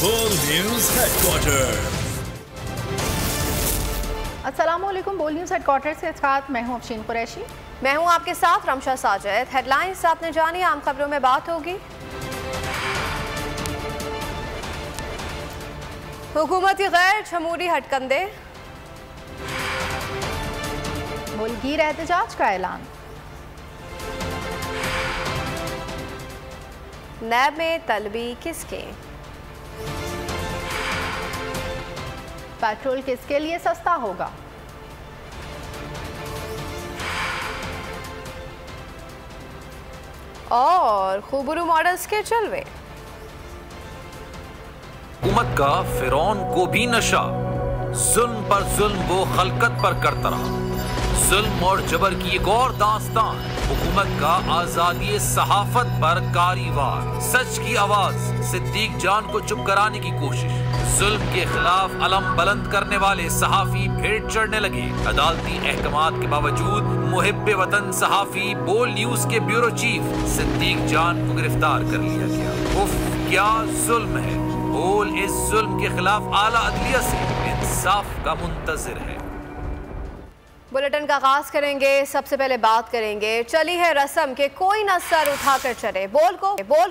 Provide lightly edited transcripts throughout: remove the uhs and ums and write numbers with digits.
बोल news headquarter. अस्सलामुअलैकुम। बोल न्यूज हेडक्वार्टर से साथ मैं हूं अफशीन कुरैशी। मैं हूं आपके साथ रमशा साजिद। हेडलाइंस आपने जानी, आम खबरों में बात होगी। हुकूमती गैर जमहूरी हटकंडे, मुल्की एहतजाज का ऐलान, नैब में तलबी किसके, पेट्रोल किसके लिए सस्ता होगा, और खूबरू मॉडल्स के जलवे। हुकूमत का फिरौन को भी नशा, जुल्म पर जुल्म वो खलकत पर करता रहा। जुल्म और जबर की एक और दास्तान, हुकूमत का आजादी सहाफत पर कारीवार। सच की आवाज, सिद्दीक जान को चुप कराने की कोशिश। जुल्म के खिलाफ अलम बुलंद करने वाले सहाफी भेंट चढ़ने लगे। अदालती अहकामात के बावजूद मुहिब्बे वतन सहाफी बोल न्यूज के ब्यूरो चीफ सिद्दीक जान को गिरफ्तार कर लिया गया। उफ, क्या जुल्म है। बोल इस जुल्म के खिलाफ आला अदलिया से इंसाफ का मुंतजिर है। बुलेटिन का आगाज करेंगे। सबसे पहले बात करेंगे, चली है रस्म के कोई न सर उठाकर चले। बोल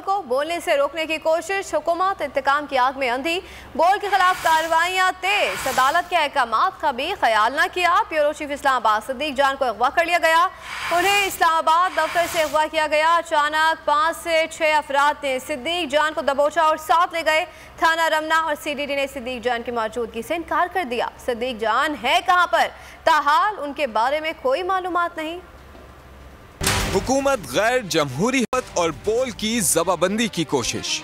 को बोलने से रोकने की कोशिश, हुकूमत इंतकाम की आग में अंधी। बोल के खिलाफ कार्रवाइयां तेज, अदालत के अहकामात का भी ख्याल न किया। ब्यूरो चीफ इस्लामाबाद सिद्दीक जान को अगवा कर लिया गया। उन्हें इस्लामाबाद दफ्तर से अगवा किया गया। अचानक 5 से 6 अफराद ने सिद्दीक जान को दबोचा और साथ ले गए। थाना रमना और CDD ने सिद्दीक जान की मौजूदगी से इनकार कर दिया। सिद्दीक जान है कहां पर, ताहाल उनके बारे में कोई मालूमात नहीं। हुकूमत गैर जमहूरियत और बोल की जबाबंदी की कोशिश,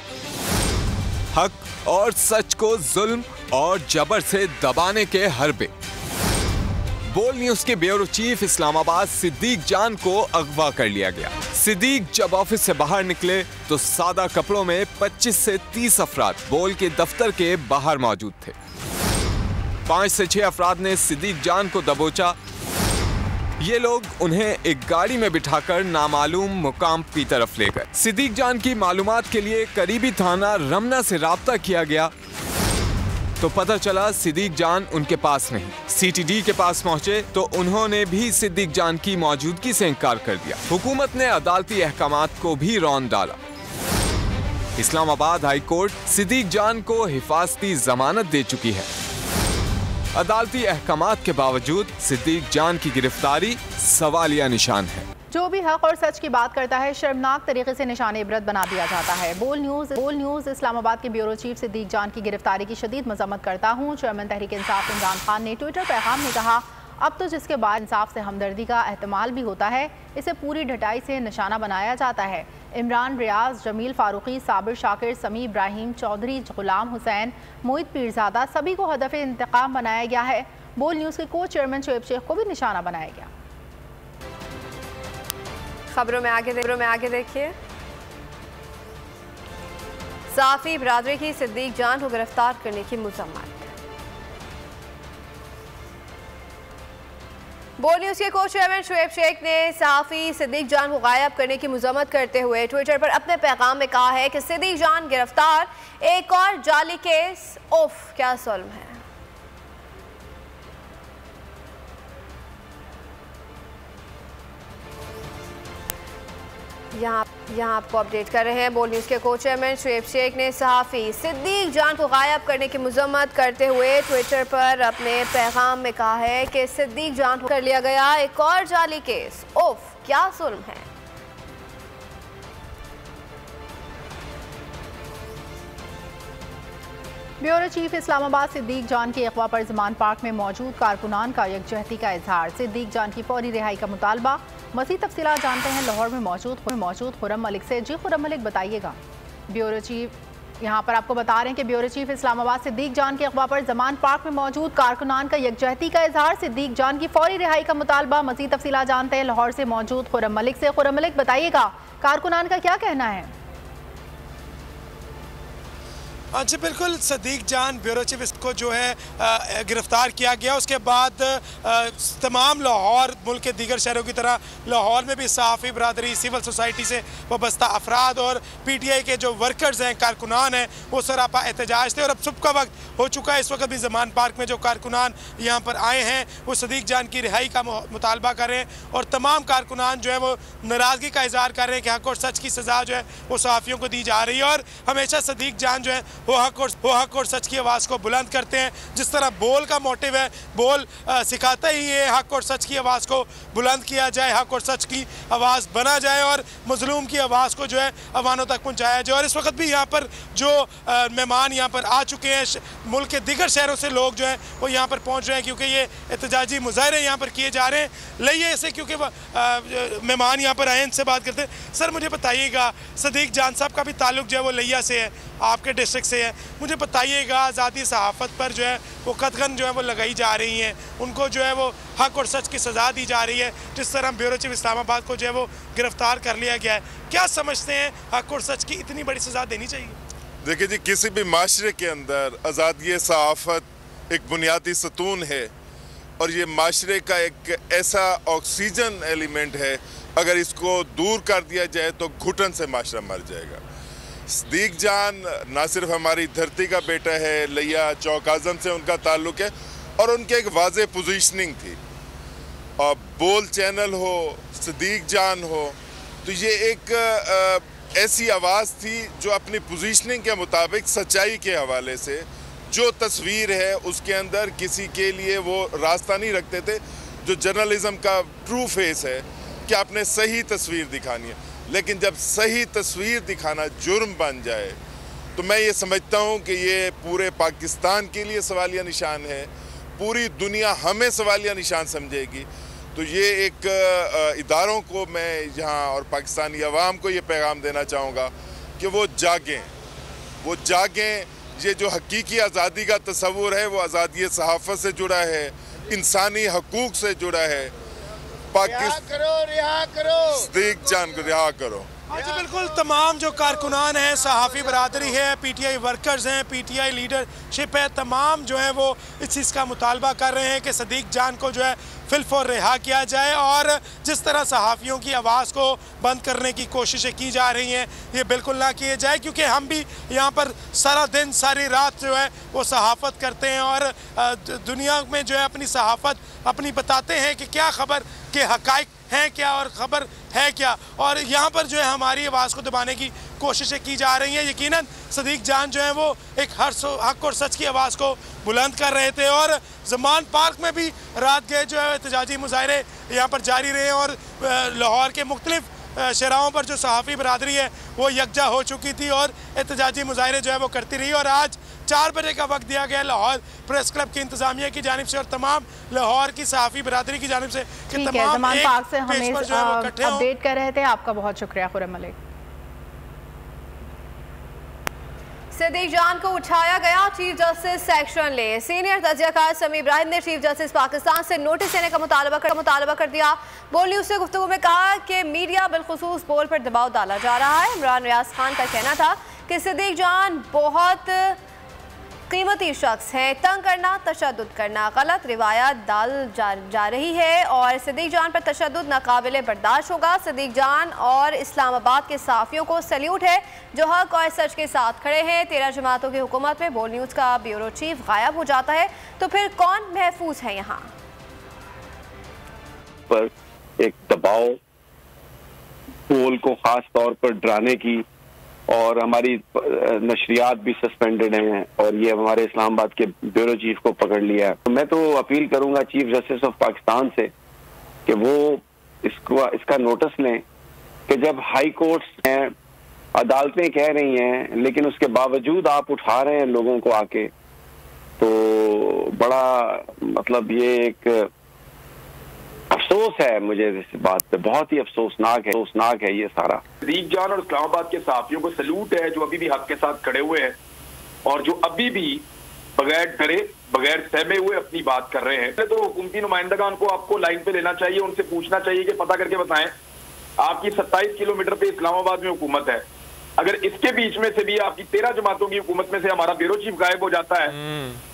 हक और सच को जुल्म और जबर से दबाने के हरबे। बोल न्यूज के ब्यूरो चीफ इस्लामाबाद सिद्दीक जान को अगवा कर लिया गया। सिद्दीक जब ऑफिस से बाहर निकले तो सादा कपड़ों में 25 से 30 अफराद बोल के दफ्तर के बाहर मौजूद थे। 5 से 6 अफराद ने सिद्दीक जान को दबोचा। ये लोग उन्हें एक गाड़ी में बिठाकर नामालूम मुकाम की तरफ ले गए। सिद्दीक जान की मालूमात के लिए करीबी थाना रमना से राब्ता किया गया तो पता चला सिद्दीक जान उनके पास नहीं। CTD के पास पहुंचे तो उन्होंने भी सिद्दीक जान की मौजूदगी से इनकार कर दिया। हुकूमत ने अदालती अहकामात को भी रौंद डाला। इस्लामाबाद हाई कोर्ट सिद्दीक जान को हिफाजती जमानत दे चुकी है। अदालती अहकामात के बावजूद सिद्दीक जान की गिरफ्तारी सवालिया निशान है। जो भी हक और सच की बात करता है शर्मनाक तरीके से निशान इबरत बना दिया जाता है। बोल न्यूज़ इस्लामाबाद के ब्यूरो चीफ सिद्दीक जान की गिरफ्तारी की शदीद मजम्मत करता हूँ। चेयरमैन तहरीक इंसाफ इमरान खान ने ट्विटर पैगाम में कहा, अब तो जिसके बाद इंसाफ से हमदर्दी का एहतमाल भी होता है, इसे पूरी ढटाई से निशाना बनाया जाता है। इमरान, रियाज, जमील फारूकी, साबिर शाकिर, समी इब्राहिम, चौधरी, गुलाम हुसैन, मोहित पीरजादा सभी को हदफ इंतकाम बनाया गया है। बोल न्यूज़ के को चेयरमैन शोएब शेख को भी निशाना बनाया गया। खबरों में आगे देखिए, साफी बरादरी की सिद्दीक जान को गिरफ्तार करने की मजम्मत। बोल न्यूज के को चेयरमैन शोएब शेख ने सहाफी सिद्दीक जान को गायब करने की मजम्मत करते हुए ट्विटर पर अपने पैगाम में कहा है कि सिद्दीक जान गिरफ्तार, एक और जाली केस। उफ, क्या जुल्म है। यहाँ आपको अपडेट कर रहे हैं। बोल न्यूज़ के को चेयरमैन शोएब शेख ने सहाफ़ी सिद्दीक जान को गायब करने की मजम्मत करते हुए ट्विटर पर अपने पैगाम में कहा है कि सिद्दीक जान को कर लिया गया, एक और जाली केस। उफ, क्या जुल्म है। ब्यूरो चीफ इस्लामाबाद सिद्दीक जान की अगवा पर ज़मान पार्क में मौजूद कारकुनान का यकजहती का इजहार। सिद्दीक जान की फौरी रिहाई का मुतालबा। मज़ीद तफसीलात जानते हैं लाहौर में मौजूद खुर्रम मलिक से। जी खुर्रम मलिक, बताइएगा। ब्यूरो चीफ यहाँ पर आपको बता रहे हैं कि ब्यूरो चीफ इस्लामाबाद सिद्दीक जान के अगवा पर ज़मान पार्क में मौजूद कारकुनान का यकजहती का इजहार। सिद्दीक जान की फौरी रिहाई का मुतालबा। मज़ीद तफसीलात जानते हैं लाहौर से मौजूद खुर्रम मलिक से। खुर्रम मलिक, बताइएगा कारकुनान का क्या कहना है। जी बिल्कुल, सदीक जान ब्यूरो चीफ को जो है गिरफ्तार किया गया। उसके बाद तमाम लाहौर, मुल्क के दीगर शहरों की तरह लाहौर में भी सहाफ़ी बरादरी, सिविल सोसाइटी से वाबस्ता अफराद और PTI के जो वर्कर्स हैं, कारकुनान हैं, वो सरापा एहतजाज थे। और अब सुबह का वक्त हो चुका है। इस वक्त भी ज़मान पार्क में जो कारकुनान यहाँ पर आए हैं वो सदीक जान की रिहाई का मुतालबा कर रहे हैं। और तमाम कारकुनान जो है वो नाराज़गी का इजहार कर रहे हैं कि हक और सच की सज़ा जो है वो सहाफ़ियों को दी जा रही है। और हमेशा सदीक जान जो है वो हक और सच की आवाज़ को बुलंद करते हैं। जिस तरह बोल का मोटिव है, बोल सिखाता ही है हक और सच की आवाज़ को बुलंद किया जाए, हक और सच की आवाज़ बना जाए और मजलूम की आवाज़ को जो है अवानों तक पहुँचाया जाए। और इस वक्त भी यहाँ पर जो मेहमान यहाँ पर आ चुके हैं, मुल्क के दीगर शहरों से लोग जो हैं वो यहाँ पर पहुँच रहे हैं क्योंकि ये एहतजाजी मुजाहरे यहाँ पर किए जा रहे हैं। लाइए ऐसे क्योंकि मेहमान यहाँ पर आए, इनसे बात करते हैं। सर मुझे बताइएगा, सदीक जान साहब का भी ताल्लुक जो है वो लिया से है, आपके डिस्ट्रिक्ट से है। मुझे बताइएगा आज़ादी सहाफ़त पर जो है वो कतगन जो है वो लगाई जा रही हैं, उनको जो है वो हक और सच की सज़ा दी जा रही है। जिस तरह ब्यूरो चीफ इस्लामाबाद को जो है वो गिरफ्तार कर लिया गया है, क्या समझते हैं हक और सच की इतनी बड़ी सज़ा देनी चाहिए? देखिए जी, किसी भी माशरे के अंदर आज़ादी सहाफ़त एक बुनियादी सतून है और ये माशरे का एक ऐसा ऑक्सीजन एलिमेंट है, अगर इसको दूर कर दिया जाए तो घुटन से माशरा मर जाएगा। सदीक जान ना सिर्फ हमारी धरती का बेटा है, लिया चौक आज़म से उनका ताल्लुक़ है और उनकी एक वाज़े पोजीशनिंग थी। और बोल चैनल हो, सदीक जान हो, तो ये एक ऐसी आवाज़ थी जो अपनी पोजीशनिंग के मुताबिक सच्चाई के हवाले से जो तस्वीर है उसके अंदर किसी के लिए वो रास्ता नहीं रखते थे। जो जर्नलिज़म का ट्रू फेस है कि आपने सही तस्वीर दिखानी है, लेकिन जब सही तस्वीर दिखाना जुर्म बन जाए तो मैं ये समझता हूँ कि ये पूरे पाकिस्तान के लिए सवालिया निशान है, पूरी दुनिया हमें सवालिया निशान समझेगी। तो ये एक इदारों को मैं यहाँ और पाकिस्तानी अवाम को ये पैगाम देना चाहूँगा कि वो जागें, वो जागें। ये जो हकीकी आज़ादी का तस्वुर है वो आज़ादी सहाफ़त से जुड़ा है, इंसानी हकूक़ से जुड़ा है। रिहा करो सदीक जान को रिहा करो। अच्छा बिल्कुल, तमाम जो कारकुनान हैं, सहाफ़ी बरादरी है, PTI वर्कर्स हैं, PTI लीडरशिप है, तमाम जो है वो इस चीज़ का मुतालबा कर रहे हैं कि सदीक जान को जो है फिलफौर रिहा किया जाए। और जिस तरह सहाफ़ियों की आवाज़ को बंद करने की कोशिशें की जा रही हैं ये बिल्कुल ना किए जाए, क्योंकि हम भी यहाँ पर सारा दिन सारी रात जो है वो सहाफ़त करते हैं और दुनिया में जो है अपनी सहाफ़त अपनी बताते हैं कि क्या खबर के हक़ाइक़ हैं क्या और ख़बर है क्या। और यहाँ पर जो है हमारी आवाज़ को दबाने की कोशिशें की जा रही हैं। यकीनन सदीक जान जो है वो एक हक और सच की आवाज़ को बुलंद कर रहे थे। और ज़मान पार्क में भी रात गए जो है एहतजाजी मुजाहरे यहाँ पर जारी रहे और लाहौर के मुख्तलिफ शहराओं पर जो सहाफ़ी बरादरी है वो यकजा हो चुकी थी और एहतजाजी मुजाहरे जो है वो करती रही। और आज 4 बजे का वक्त दिया गया लाहौर प्रेस क्लब की इंतजामिया की जानिब से और तमाम लाहौर की सहाफ़ी बरादरी की जानिब से कि तमाम ज़मान पार्क से हमें अपडेट कर रहे थे। आपका बहुत शुक्रिया खुर्रम मलिक। सदीक जान को उठाया गया, चीफ जस्टिस सेक्शन ले। सीनियर तज्ज़ियाकार समी इब्राहिम ने चीफ जस्टिस पाकिस्तान से नोटिस देने का मुतालबा कर दिया। बोल न्यूज़ से गुफ्तगू में कहा कि मीडिया बिलखुसूस बोल पर दबाव डाला जा रहा है। इमरान रियाज खान का कहना था कि सदीक जान बहुत कीमती शख्स हैं, तंग करना, तशद्दुद करना गलत रिवायत डाल जा रही है और सदीक जान पर तशद्दुद नाकाबिले बर्दाश्त होगा। सदीक जान और इस्लामाबाद के सहाफ़ियों को सैल्यूट है जो हक और सच के साथ खड़े हैं। 13 जमातों की हुकूमत में बोल न्यूज़ का ब्यूरो चीफ गायब हो जाता है तो फिर कौन महफूज है? यहाँ पर एक दबाव, बोल को खास तौर पर डराने की, और हमारी नशरियात भी सस्पेंडेड हैं और ये हमारे इस्लामाबाद के ब्यूरो चीफ को पकड़ लिया है। तो मैं तो अपील करूंगा चीफ जस्टिस ऑफ पाकिस्तान से कि वो इसका नोटिस लें कि जब हाई कोर्ट्स हैं, अदालतें कह रही हैं, लेकिन उसके बावजूद आप उठा रहे हैं लोगों को आके, तो बड़ा मतलब ये एक अफसोस है मुझे इस बात पे, बहुत ही अफसोसनाक है ये सारा। सदीक जान और इस्लामाबाद के सहाफियों को सैल्यूट है जो अभी भी हक के साथ खड़े हुए हैं और जो अभी भी बगैर डरे बगैर सहमे हुए अपनी बात कर रहे हैं। तो हुकूमती नुमाइंदगान को आपको लाइन पे लेना चाहिए, उनसे पूछना चाहिए कि पता करके बताएं आपकी 27 किलोमीटर पे इस्लामाबाद में हुकूमत है, अगर इसके बीच में से भी आपकी 13 जमातों की हुकूमत में से हमारा ब्यूरो चीफ गायब हो जाता है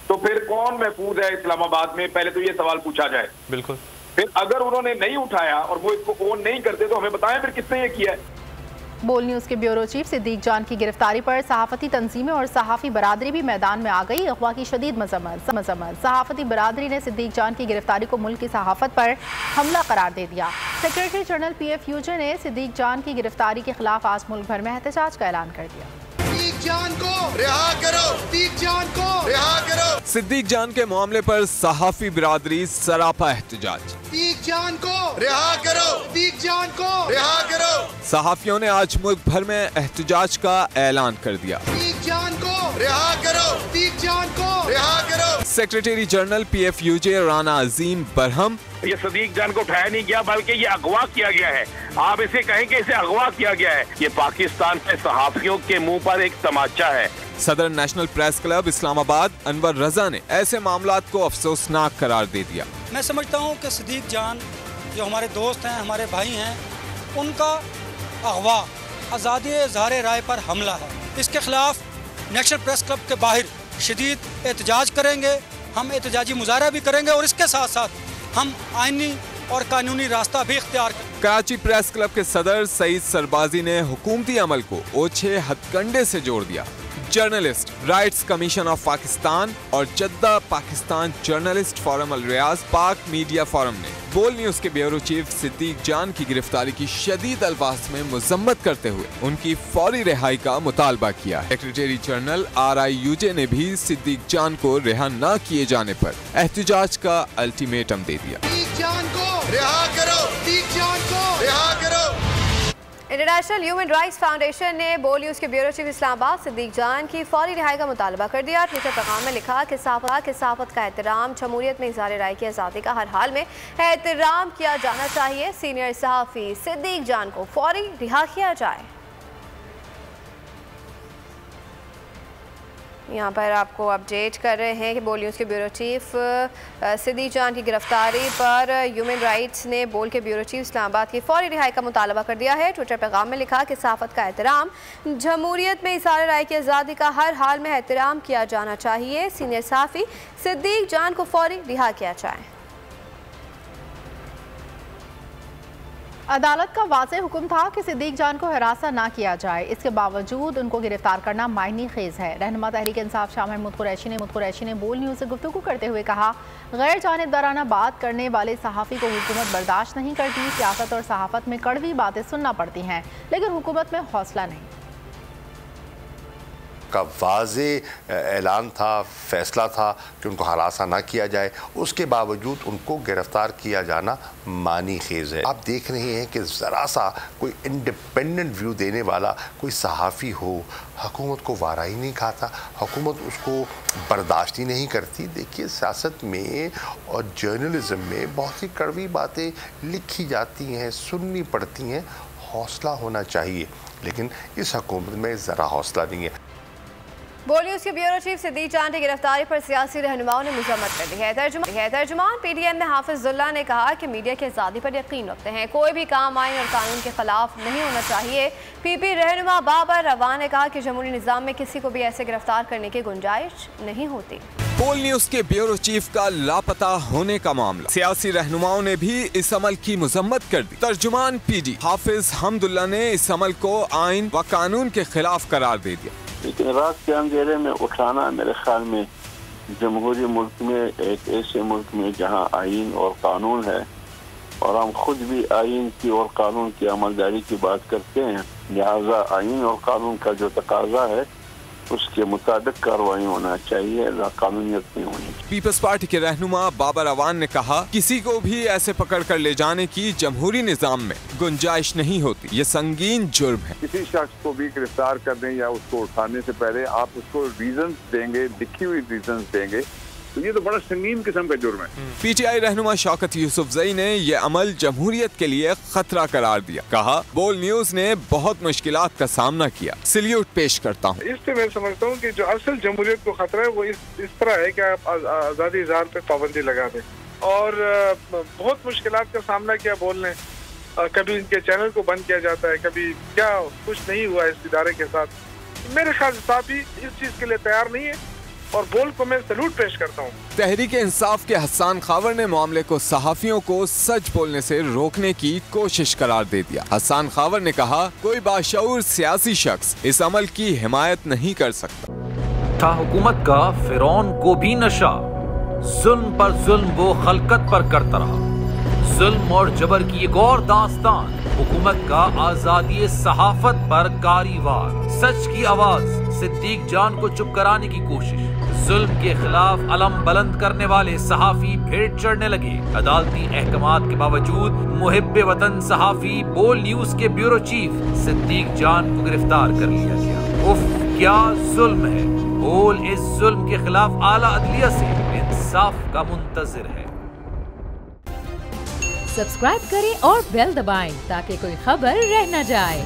तो फिर कौन महफूज है इस्लामाबाद में? पहले तो ये सवाल पूछा जाए। बिल्कुल। फिर अगर उन्होंने नहीं उठाया और वो इसको ओन नहीं करते तो हमें बताएं फिर किसने ये किया है। बोल न्यूज़ के ब्यूरो चीफ सिद्दीक जान की गिरफ्तारी पर सहाफती तंजीमें और सहाफ़ी बरादरी भी मैदान में आ गई। अगवा की शदीद मजम्मत। सहाफती बरादरी ने सिद्दीक जान की गिरफ्तारी को मुल्क की सहाफत पर हमला करार दे दिया। सेक्रेटरी जनरल PFUJ ने सिद्दीक जान की गिरफ्तारी के खिलाफ आज मुल्क भर में एहतजाज का ऐलान कर दिया। सिद्दीक जान को रिहा करो, सिद्दीक जान को रिहा करो। सिद्दीक जान के मामले पर सहाफी बिरादरी सरापा एहतजाज। सिद्दीक जान को रिहा करो, सिद्दीक जान को रिहा करो। सहाफियों ने आज मुल्क भर में एहतजाज का ऐलान कर दिया। सिद्दीक जान को रिहा करो, सिद्दीक जान को रिहा करो। सेक्रेटरी जनरल PFUJ राना अजीम बरहम, ये सिद्दीक जान को उठाया नहीं गया बल्कि ये अगवा किया गया है। आप इसे कहें कि इसे अगवा किया गया है। ये पाकिस्तान के सहाफियों के मुंह पर एक तमाचा है। सदर national press club Islamabad Anwar Raza ने ऐसे मामलात को अफसोसनाक करार दे दिया। मैं समझता हूँ कि सिद्दीक जान जो हमारे दोस्त हैं, हमारे भाई हैं, उनका अगवा आज़ादी इज़हार राय पर हमला है। इसके खिलाफ नेशनल प्रेस क्लब के बाहर शदीद एहतजाज करेंगे। हम एहतजाजी मुजाहरा भी करेंगे और इसके साथ साथ हम आईनी और कानूनी रास्ता भी इख्तियार करेंगे। कराची प्रेस क्लब के सदर सईद सरबाजी ने हुकूमती अमल को ओछे हथकंडे से जोड़ दिया। Journalist rights commission of Pakistan और जद्दा पाकिस्तान जर्नलिस्ट फोरम अल रियाज पाक मीडिया फोरम ने बोल न्यूज के ब्यूरो चीफ सिद्दीक जान की गिरफ्तारी की शदीद अल्फाज में मजम्मत करते हुए उनकी फौरी रिहाई का मुतालबा किया। सेक्रेटरी जनरल RIUJ ने भी सिद्दीक जान को रिहा न किए जाने पर एहतजाज का अल्टीमेटम दे दिया। सिद्दीक जान को रिहा करो, सिद्दीक जान को रिहा करो। इंटरनेशनल ह्यूमन राइट्स फाउंडेशन ने बोल न्यूज़ के ब्यूरो चीफ इस्लामाबाद सिद्दीक जान की फौरी रिहाई का मुतालबा कर दिया। ट्विटर पैगाम में लिखा कि सहाफ़त का एहतराम, जमहूरियत में इज़हार राय की आज़ादी का हर हाल में एहतराम किया जाना चाहिए। सीनियर सहाफ़ी सिद्दीक जान को फौरी रिहा किया जाए। यहाँ पर आपको अपडेट कर रहे हैं कि बोल न्यूज़ के ब्यूरो चीफ सिद्दीक जान की गिरफ्तारी पर ह्यूमन राइट्स ने बोल के ब्यूरो चीफ इस्लामाबाद की फौरी रिहाई का मुतालबा कर दिया है। ट्विटर पैगाम में लिखा कि सहाफ़त का एहतराम, जमहूरियत में इज़हार राय की आज़ादी का हर हाल में एहतराम किया जाना चाहिए। सीनियर सहाफ़ी सिद्दीक जान को फौरी रिहा किया जाए। अदालत का वाज़ेह हुक्म था कि सिद्दीक जान को हिरासत ना किया जाए, इसके बावजूद उनको गिरफ्तार करना मायने खेज है। रहनुमा तहरीक इंसाफ शाह महमूद कुरैशी ने बोल न्यूज़ से गुफ्तगू करते हुए कहा, गैर जानिबदाराना बात करने वाले सहाफ़ी को हुकूमत बर्दाश्त नहीं करती। सियासत और सहाफ़त में कड़वी बातें सुनना पड़ती हैं, लेकिन हुकूमत में हौसला नहीं। का वाज़ेह ऐलान था, फैसला था कि उनको हरासा ना किया जाए, उसके बावजूद उनको गिरफ़्तार किया जाना मानी खेज़ है। आप देख रहे हैं कि ज़रा सा कोई इंडिपेंडेंट व्यू देने वाला कोई सहाफ़ी हो, हुकूमत को वारा ही नहीं खाता, हुकूमत उसको बर्दाश्त ही नहीं करती। देखिए, सियासत में और जर्नलिज़म में बहुत सी कड़वी बातें लिखी जाती हैं, सुननी पड़ती हैं, हौसला होना चाहिए, लेकिन इस हुकूमत में ज़रा हौसला नहीं है। बोल न्यूज़ के ब्यूरो चीफ सिद्दीक जान की गिरफ्तारी पर सियासी रहनुमाओं ने मजम्मत कर दी है। तर्जुमान PTM में हाफिजुल्लाह ने कहा कि मीडिया की आज़ादी पर यकीन रखते हैं, कोई भी काम आइन और कानून के खिलाफ नहीं होना चाहिए। PP रहनुमा बाबर रवा ने कहा कि जमहूरी निज़ाम में किसी को भी ऐसे गिरफ्तार करने की गुंजाइश नहीं होती। बोल न्यूज के ब्यूरो चीफ का लापता होने का मामला, सियासी रहनुमाओं ने भी इस अमल की मजम्मत कर दी। तर्जुमान PD हाफिज हमदुल्ला ने इस अमल को आइन व कानून के खिलाफ करार दे दिया। लेकिन रात के अंधेरे में उठाना मेरे ख्याल में जमहूरी मुल्क में, एक ऐसे मुल्क में जहां आइन और कानून है और हम खुद भी आइन की और कानून की अमलदारी की बात करते हैं, लिहाजा आइन और कानून का जो तकाजा है उसके मुताबिक कार्रवाई होना चाहिए, कानूनियत नहीं होनी चाहिए। पीपल्स पार्टी के रहनुमा बाबर अवान ने कहा, किसी को भी ऐसे पकड़ कर ले जाने की जमहूरी निज़ाम में गुंजाइश नहीं होती, ये संगीन जुर्म है। किसी शख्स को भी गिरफ्तार करने या उसको उठाने से पहले आप उसको रीजंस देंगे, लिखी हुई रीजंस देंगे, तो ये तो बड़ा संगीन किस्म का जुर्म है। PTI रहनुमा शौकत यूसुफजई ने यह अमल जमहूरियत के लिए खतरा करार दिया। कहा, बोल न्यूज ने बहुत मुश्किलात का सामना किया, सल्यूट पेश करता हूँ। इससे मैं समझता हूँ कि जो असल जमहूरियत को खतरा है वो इस तरह है कि आप आज़ादी इज़हार पे पाबंदी लगा दें, और बहुत मुश्किलात का सामना किया बोलने, कभी इनके चैनल को बंद किया जाता है, कभी क्या कुछ नहीं हुआ इस इदारे के साथ। मेरे ख्याल से साफी इस चीज के लिए तैयार नहीं है और बोल को मैं सैल्यूट पेश करता हूँ। तहरीक इंसाफ के हसन खावर ने मामले को सहाफियों को सच बोलने से रोकने की कोशिश करार दे दिया। हसन खावर ने कहा, कोई बाशऊर सियासी शख्स इस अमल की हिमायत नहीं कर सकता। था हुकूमत का फिरौन को भी नशा, जुल्म पर जुल्म वो खलकत पर करता रहा। जुल्म और जबर की एक और दास्तान, हुकूमत का आजादी सहाफत पर कारीवार। सच की आवाज, सिद्दीक जान को चुप कराने की कोशिश। जुल्म के खिलाफ अलम बुलंद करने वाले सहाफी भेंट चढ़ने लगे। अदालती अहकामात के बावजूद मुहिब्बे वतन सहाफी बोल न्यूज के ब्यूरो चीफ सिद्दीक जान को गिरफ्तार कर लिया गया। उफ, क्या जुल्म है। बोल इस जुल्म के खिलाफ आला अदलिया से इंसाफ का मुंतजिर है। सब्सक्राइब करें और बेल दबाएं ताकि कोई खबर रह न जाए।